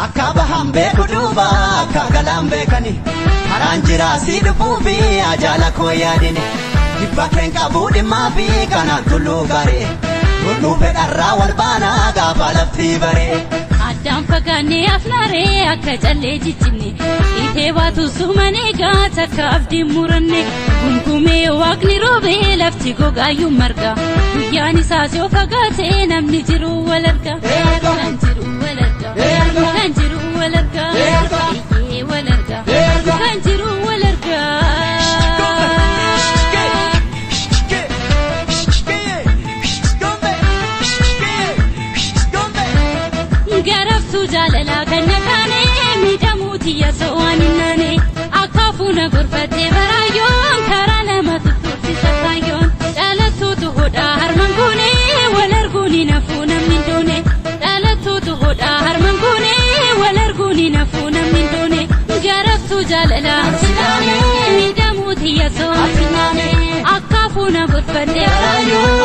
Akaba hambe kuduba kagalambe kani Haranjira sidufubi ajala koyadini Dibbaken kabudi mafi kana tulu gare Nufe darra walbana gaba lafti bare Adam fagane afnare akka jalle jijjinne Ite baatu sumane gaata kaabdi muranne Gungume waaqni roobe lafti gogaayyu marga Guyyaan isaas yoo fagaate namni jiru walarga Kan jiru walarga Kan jiru walarga Iyyee walarga Kan jiru walarga Garaftu jalala kanna kane midamuti ya soaninane akafuna gurfate barayon karana matutti safayon dalatu tuhoda harmangune walarguni nafuna mindone dalatu tuhoda harmangune walarguni nafuna mindone garaftu jalala midamuti ya soaninane akafuna gurfate barayon